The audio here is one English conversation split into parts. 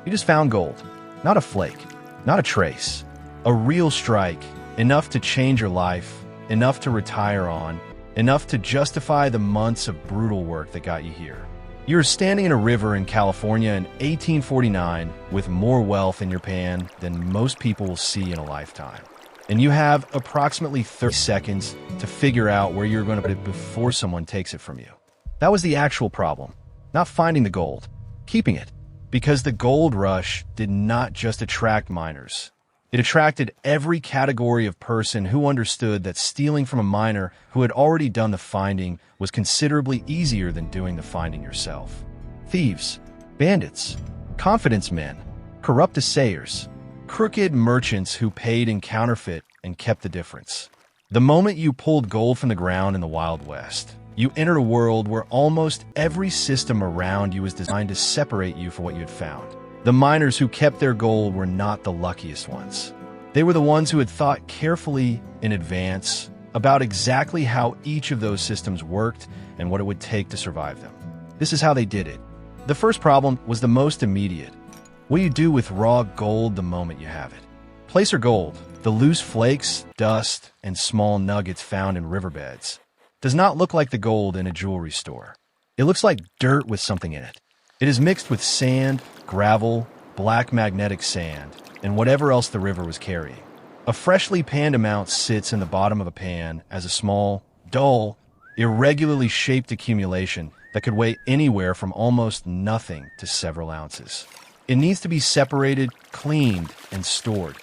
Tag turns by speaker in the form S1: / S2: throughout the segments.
S1: You just found gold. Not a flake, not a trace. A real strike, enough to change your life, enough to retire on, enough to justify the months of brutal work that got you here. You're standing in a river in California in 1849 with more wealth in your pan than most people will see in a lifetime. And you have approximately 30 seconds to figure out where you're going to put it before someone takes it from you. That was the actual problem. Not finding the gold, keeping it. Because the gold rush did not just attract miners. It attracted every category of person who understood that stealing from a miner who had already done the finding was considerably easier than doing the finding yourself. Thieves, bandits, confidence men, corrupt assayers, crooked merchants who paid in counterfeit and kept the difference. The moment you pulled gold from the ground in the Wild West, you entered a world where almost every system around you was designed to separate you from what you had found. The miners who kept their gold were not the luckiest ones. They were the ones who had thought carefully in advance about exactly how each of those systems worked and what it would take to survive them. This is how they did it. The first problem was the most immediate. What do you do with raw gold the moment you have it? Placer gold, the loose flakes, dust, and small nuggets found in riverbeds, does not look like the gold in a jewelry store. It looks like dirt with something in it. It is mixed with sand, gravel, black magnetic sand, and whatever else the river was carrying. A freshly panned amount sits in the bottom of a pan as a small, dull, irregularly shaped accumulation that could weigh anywhere from almost nothing to several ounces. It needs to be separated, cleaned, and stored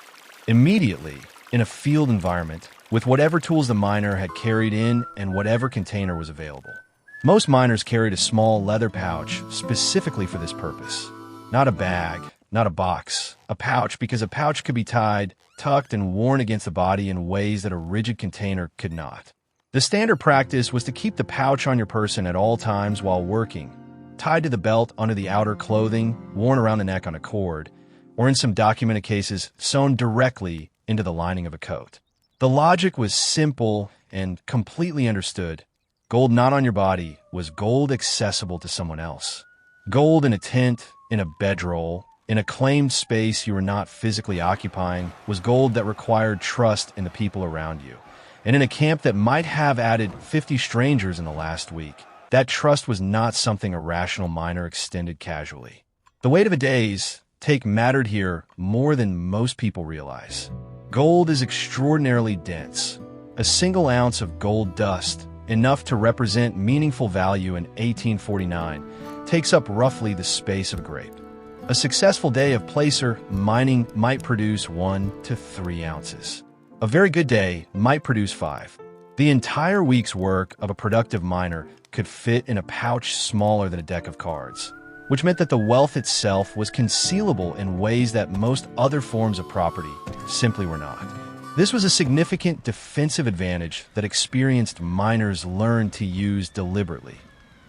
S1: immediately in a field environment with whatever tools the miner had carried in and whatever container was available. Most miners carried a small leather pouch specifically for this purpose. Not a bag, not a box, a pouch, because a pouch could be tied, tucked, and worn against the body in ways that a rigid container could not. The standard practice was to keep the pouch on your person at all times while working, tied to the belt under the outer clothing, worn around the neck on a cord, or in some documented cases, sewn directly into the lining of a coat. The logic was simple and completely understood. Gold not on your body was gold accessible to someone else. Gold in a tent, in a bedroll, in a claimed space you were not physically occupying was gold that required trust in the people around you. And in a camp that might have added 50 strangers in the last week, that trust was not something a rational miner extended casually. The weight of a day's take mattered here more than most people realize. Gold is extraordinarily dense. A single ounce of gold dust, enough to represent meaningful value in 1849, takes up roughly the space of a grape. A successful day of placer mining might produce 1 to 3 ounces. A very good day might produce 5. The entire week's work of a productive miner could fit in a pouch smaller than a deck of cards, which meant that the wealth itself was concealable in ways that most other forms of property simply were not. This was a significant defensive advantage that experienced miners learned to use deliberately,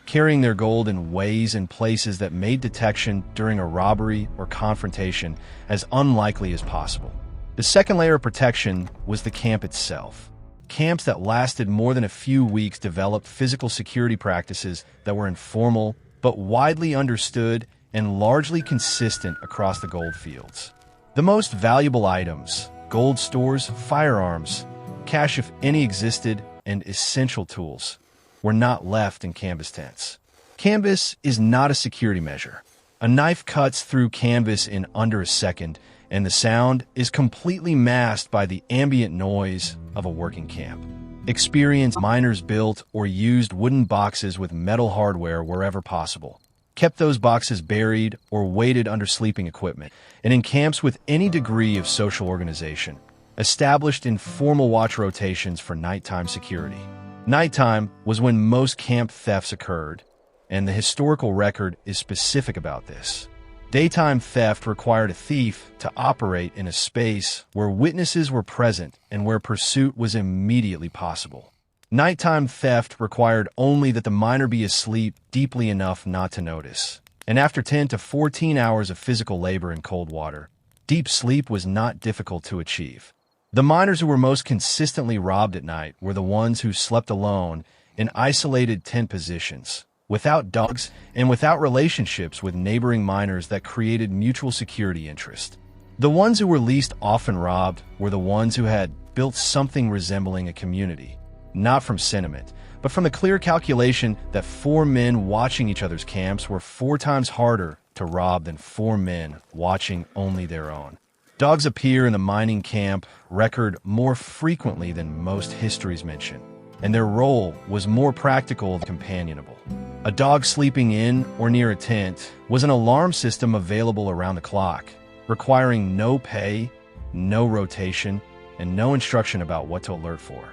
S1: carrying their gold in ways and places that made detection during a robbery or confrontation as unlikely as possible. The second layer of protection was the camp itself. Camps that lasted more than a few weeks developed physical security practices that were informal but widely understood and largely consistent across the gold fields. The most valuable items, gold stores, firearms, cash if any existed, and essential tools, were not left in canvas tents. Canvas is not a security measure. A knife cuts through canvas in under a second, and the sound is completely masked by the ambient noise of a working camp. Experienced miners built or used wooden boxes with metal hardware wherever possible, kept those boxes buried or weighted under sleeping equipment, and in camps with any degree of social organization, established informal watch rotations for nighttime security. Nighttime was when most camp thefts occurred, and the historical record is specific about this. Daytime theft required a thief to operate in a space where witnesses were present and where pursuit was immediately possible. Nighttime theft required only that the miner be asleep deeply enough not to notice. And after 10 to 14 hours of physical labor in cold water, deep sleep was not difficult to achieve. The miners who were most consistently robbed at night were the ones who slept alone in isolated tent positions, without dogs, and without relationships with neighboring miners that created mutual security interest. The ones who were least often robbed were the ones who had built something resembling a community, not from sentiment, but from the clear calculation that 4 men watching each other's camps were 4 times harder to rob than 4 men watching only their own. Dogs appear in the mining camp record more frequently than most histories mention, and their role was more practical than companionable. A dog sleeping in or near a tent was an alarm system available around the clock, requiring no pay, no rotation, and no instruction about what to alert for.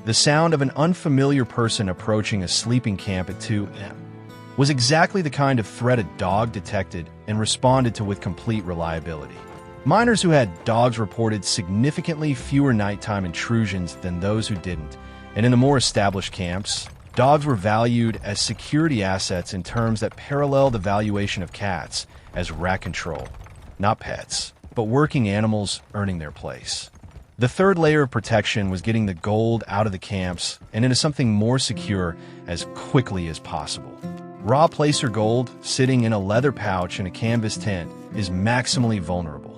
S1: The sound of an unfamiliar person approaching a sleeping camp at 2 a.m. was exactly the kind of threat a dog detected and responded to with complete reliability. Miners who had dogs reported significantly fewer nighttime intrusions than those who didn't, and in the more established camps, dogs were valued as security assets in terms that parallel the valuation of cats as rat control, not pets, but working animals earning their place. The third layer of protection was getting the gold out of the camps and into something more secure as quickly as possible. Raw placer gold sitting in a leather pouch in a canvas tent is maximally vulnerable.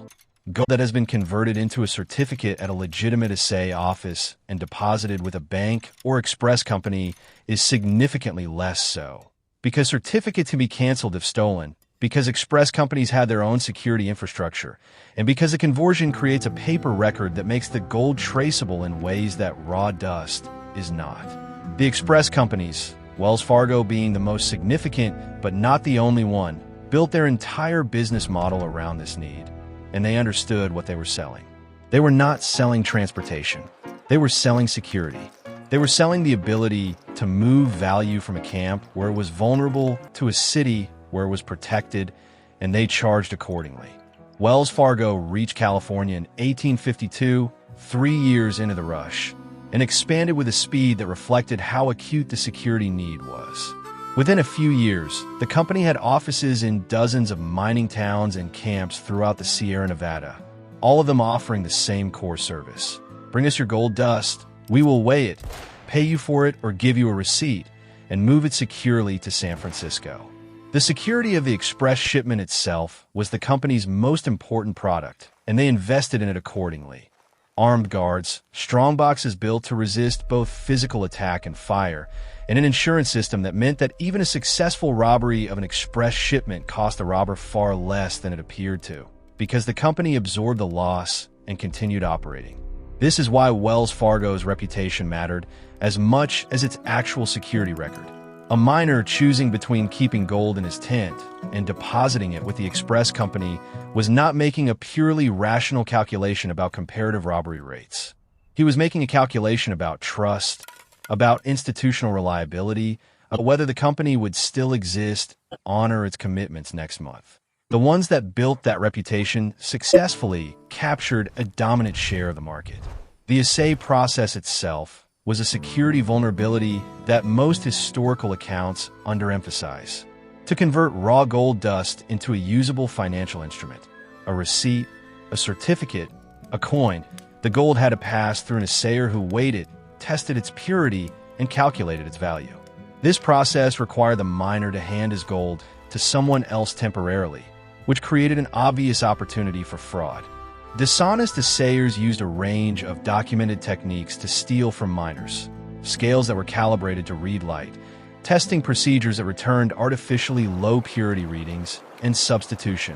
S1: Gold that has been converted into a certificate at a legitimate assay office and deposited with a bank or express company is significantly less so. Because certificates can be canceled if stolen, because express companies had their own security infrastructure, and because the conversion creates a paper record that makes the gold traceable in ways that raw dust is not. The express companies, Wells Fargo being the most significant but not the only one, built their entire business model around this need, and they understood what they were selling. They were not selling transportation. They were selling security. They were selling the ability to move value from a camp where it was vulnerable to a city where it was protected, and they charged accordingly. Wells Fargo reached California in 1852, 3 years into the rush, and expanded with a speed that reflected how acute the security need was. Within a few years, the company had offices in dozens of mining towns and camps throughout the Sierra Nevada, all of them offering the same core service. Bring us your gold dust, we will weigh it, pay you for it, or give you a receipt, and move it securely to San Francisco. The security of the express shipment itself was the company's most important product, and they invested in it accordingly. Armed guards, strong boxes built to resist both physical attack and fire, and an insurance system that meant that even a successful robbery of an express shipment cost the robber far less than it appeared to, because the company absorbed the loss and continued operating. This is why Wells Fargo's reputation mattered as much as its actual security record. A miner choosing between keeping gold in his tent and depositing it with the express company was not making a purely rational calculation about comparative robbery rates. He was making a calculation about trust, about institutional reliability, about whether the company would still exist, honor its commitments next month. The ones that built that reputation successfully captured a dominant share of the market. The assay process itself was a security vulnerability that most historical accounts underemphasize. To convert raw gold dust into a usable financial instrument, a receipt, a certificate, a coin, the gold had to pass through an assayer who weighed it, tested its purity, and calculated its value. This process required the miner to hand his gold to someone else temporarily, which created an obvious opportunity for fraud. Dishonest assayers used a range of documented techniques to steal from miners, scales that were calibrated to read light, testing procedures that returned artificially low purity readings, and substitution,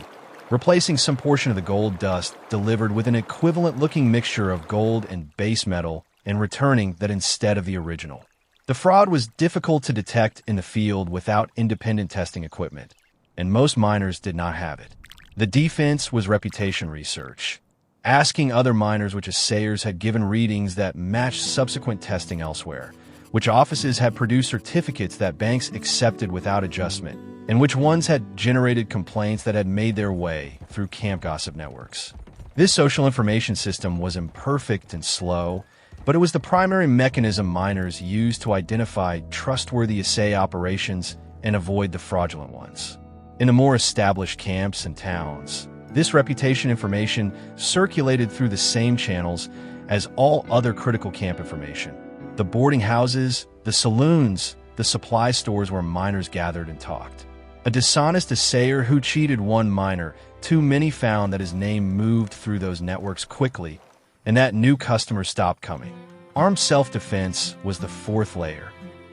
S1: replacing some portion of the gold dust delivered with an equivalent-looking mixture of gold and base metal and returning that instead of the original. The fraud was difficult to detect in the field without independent testing equipment, and most miners did not have it. The defense was reputation research, asking other miners which assayers had given readings that matched subsequent testing elsewhere, which offices had produced certificates that banks accepted without adjustment, and which ones had generated complaints that had made their way through camp gossip networks. This social information system was imperfect and slow, but it was the primary mechanism miners used to identify trustworthy assay operations and avoid the fraudulent ones. In the more established camps and towns, this reputation information circulated through the same channels as all other critical camp information. The boarding houses, the saloons, the supply stores where miners gathered and talked. A dishonest assayer who cheated one miner, too many found that his name moved through those networks quickly, and that new customers stopped coming. Armed self-defense was the fourth layer,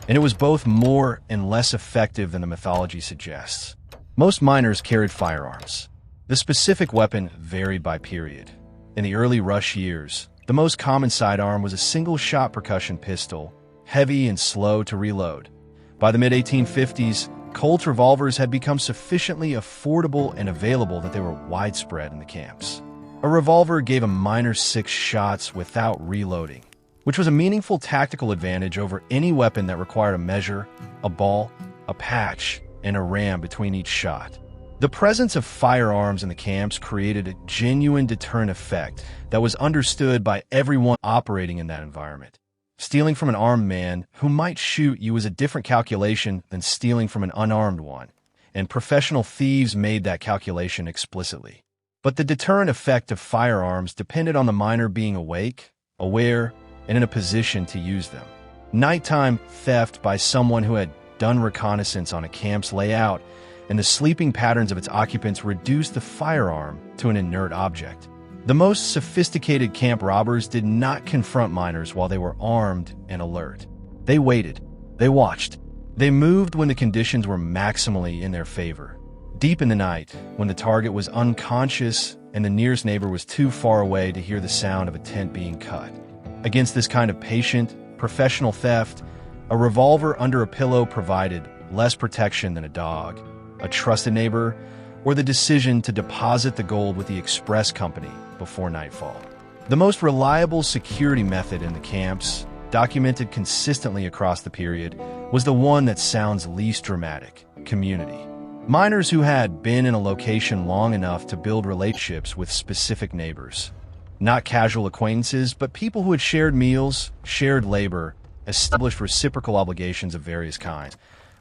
S1: and it was both more and less effective than the mythology suggests. Most miners carried firearms. The specific weapon varied by period. In the early rush years, the most common sidearm was a single-shot percussion pistol, heavy and slow to reload. By the mid-1850s, Colt revolvers had become sufficiently affordable and available that they were widespread in the camps. A revolver gave a miner 6 shots without reloading, which was a meaningful tactical advantage over any weapon that required a measure, a ball, a patch, and a ram between each shot. The presence of firearms in the camps created a genuine deterrent effect that was understood by everyone operating in that environment. Stealing from an armed man who might shoot you was a different calculation than stealing from an unarmed one, and professional thieves made that calculation explicitly. But the deterrent effect of firearms depended on the miner being awake, aware, and in a position to use them. Nighttime theft by someone who had done reconnaissance on a camp's layout and the sleeping patterns of its occupants reduced the firearm to an inert object. The most sophisticated camp robbers did not confront miners while they were armed and alert. They waited. They watched. They moved when the conditions were maximally in their favor. Deep in the night, when the target was unconscious and the nearest neighbor was too far away to hear the sound of a tent being cut. Against this kind of patient, professional theft, a revolver under a pillow provided less protection than a dog, a trusted neighbor, or the decision to deposit the gold with the express company before nightfall. The most reliable security method in the camps, documented consistently across the period, was the one that sounds least dramatic: community. Miners who had been in a location long enough to build relationships with specific neighbors. Not casual acquaintances, but people who had shared meals, shared labor, established reciprocal obligations of various kinds,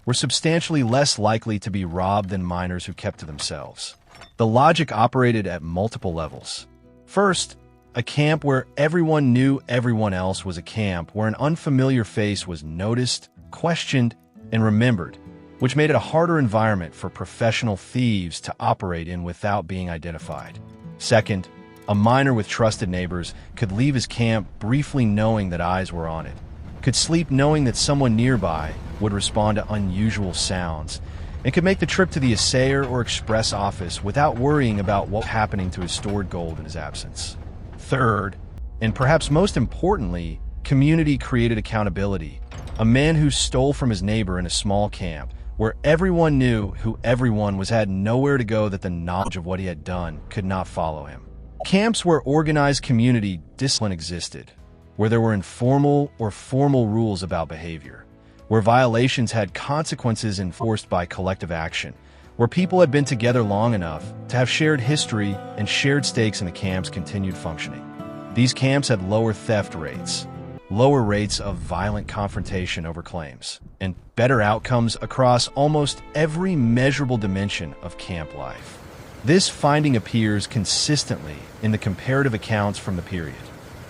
S1: were substantially less likely to be robbed than miners who kept to themselves. The logic operated at multiple levels. First, a camp where everyone knew everyone else was a camp where an unfamiliar face was noticed, questioned, and remembered, which made it a harder environment for professional thieves to operate in without being identified. Second, a miner with trusted neighbors could leave his camp briefly knowing that eyes were on it, could sleep knowing that someone nearby would respond to unusual sounds, and could make the trip to the assayer or express office without worrying about what was happening to his stored gold in his absence. Third, and perhaps most importantly, community created accountability. A man who stole from his neighbor in a small camp, where everyone knew who everyone was, had nowhere to go that the knowledge of what he had done could not follow him. Camps where organized community discipline existed, where there were informal or formal rules about behavior, where violations had consequences enforced by collective action, where people had been together long enough to have shared history and shared stakes in the camps continued functioning. These camps had lower theft rates, lower rates of violent confrontation over claims, and better outcomes across almost every measurable dimension of camp life. This finding appears consistently in the comparative accounts from the period.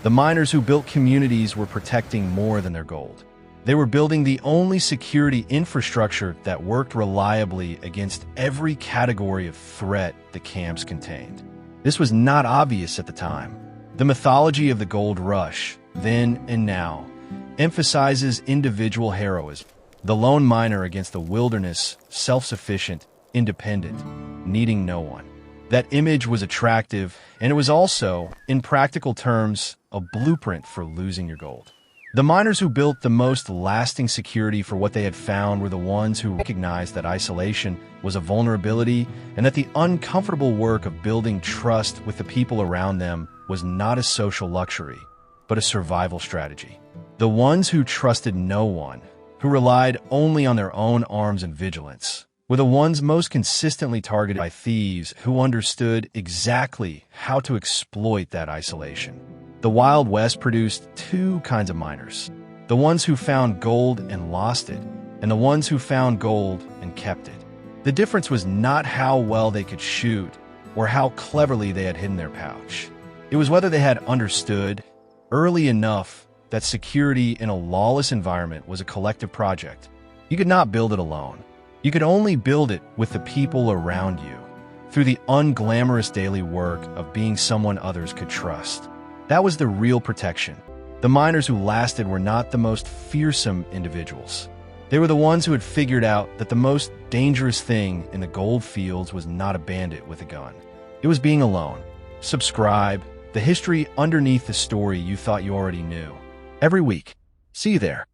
S1: The miners who built communities were protecting more than their gold. They were building the only security infrastructure that worked reliably against every category of threat the camps contained. This was not obvious at the time. The mythology of the gold rush, then and now, emphasizes individual heroism. The lone miner against the wilderness, self-sufficient, independent, needing no one. That image was attractive, and it was also, in practical terms, a blueprint for losing your gold. The miners who built the most lasting security for what they had found were the ones who recognized that isolation was a vulnerability and that the uncomfortable work of building trust with the people around them was not a social luxury, but a survival strategy. The ones who trusted no one, who relied only on their own arms and vigilance, were the ones most consistently targeted by thieves who understood exactly how to exploit that isolation. The Wild West produced two kinds of miners: the ones who found gold and lost it, and the ones who found gold and kept it. The difference was not how well they could shoot or how cleverly they had hidden their pouch. It was whether they had understood early enough that security in a lawless environment was a collective project, You could not build it alone. You could only build it with the people around you, through the unglamorous daily work of being someone others could trust. That was the real protection. The miners who lasted were not the most fearsome individuals. They were the ones who had figured out that the most dangerous thing in the gold fields was not a bandit with a gun. It was being alone. Subscribe, the history underneath the story you thought you already knew. Every week. See you there.